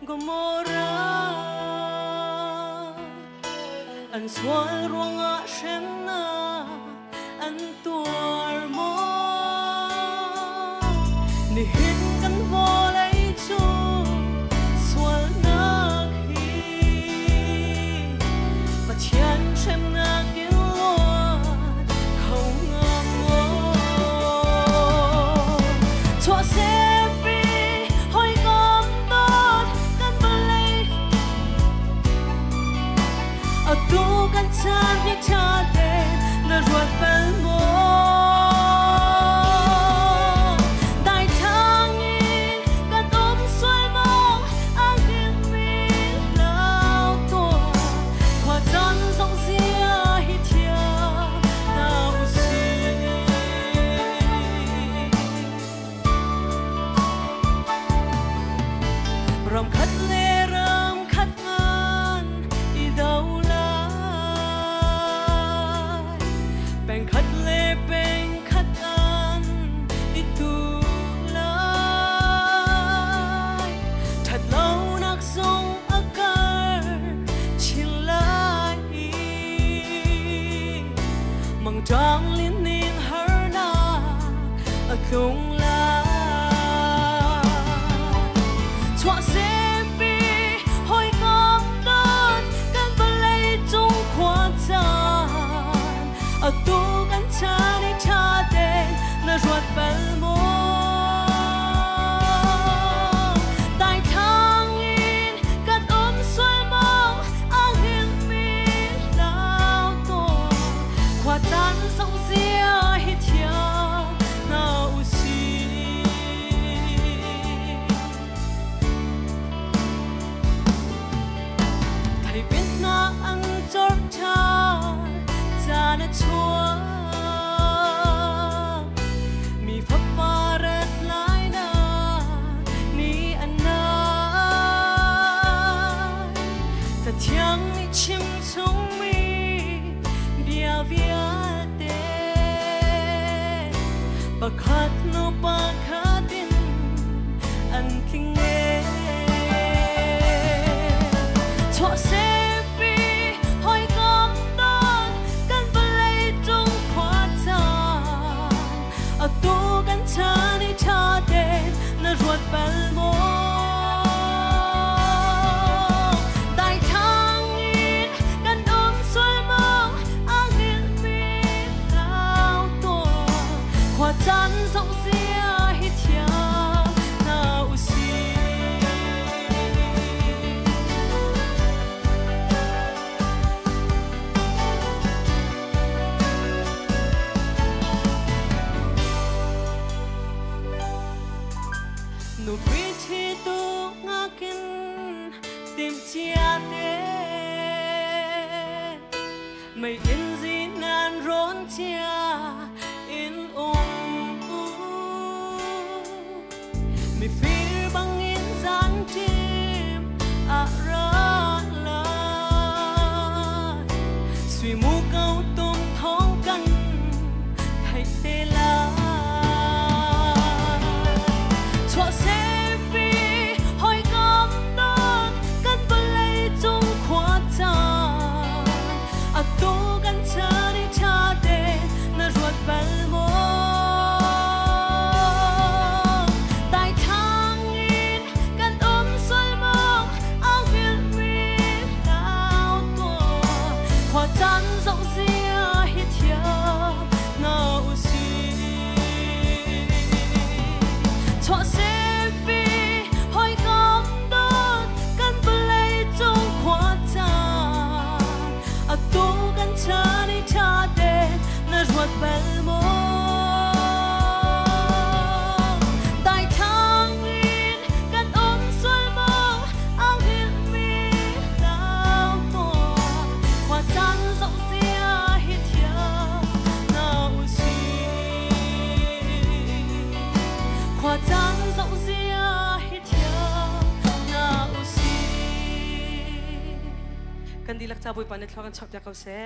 Gomorrah an sual ruanga shemna an tuar mo ni hin kan volay chu sual nak hi pathian shemna kilot khâu ngam mo chua sepi hoi gom tot kan balay atu kan chan ni cha de na ruat pel mo ram khát lê ram khát an i đâu lại bèn khát lê bèn khát an i tu lại thật lâu nắc sông akar chill lại mang trang liên niên har na atung lại chua sepi hoi gom tot kan balay chung khwa chan atu kan chani cha den na ruat pel mo tai thang in kan sual mo ang hin mi lao to khwa chan song zia hi thia na usi biết na ăn chót cha cha na chua mi pháp pa red line na ni anh na ta thiang ni chim chung mi bia via te bakhat no bakhatin an thing nghe chua sepi hoi gom tot kan balay chung khwa chan atu kan chani cha den na ruat pel mo tai thang in kan sual mo ang hin mi lao to khwa chan song zia hi thia na usi nu bithi tu ngakin tim chia te mây in gì nan rốn chia in mi phir bang in gian tim ra lại suy mu câu tum thong căn thay tê la chua sepi hoi gom tot kan balay chung khwa chan atu kan chani cha den na ruat pel mo tai thang in kan sual mo ang hin mi lao to khwa chan rộng zia hi thia na usi chua sepi hoi gom tot kan balay chung khwa chan atu kan chani cha den na ruat pel mo tai thang in kan sual mo ang hin mi lao to khwa chan rộng zia hi thia na usi khwa chan rộng zia hi thia na usi kan dilak chaboy panit thlokan chapya kau se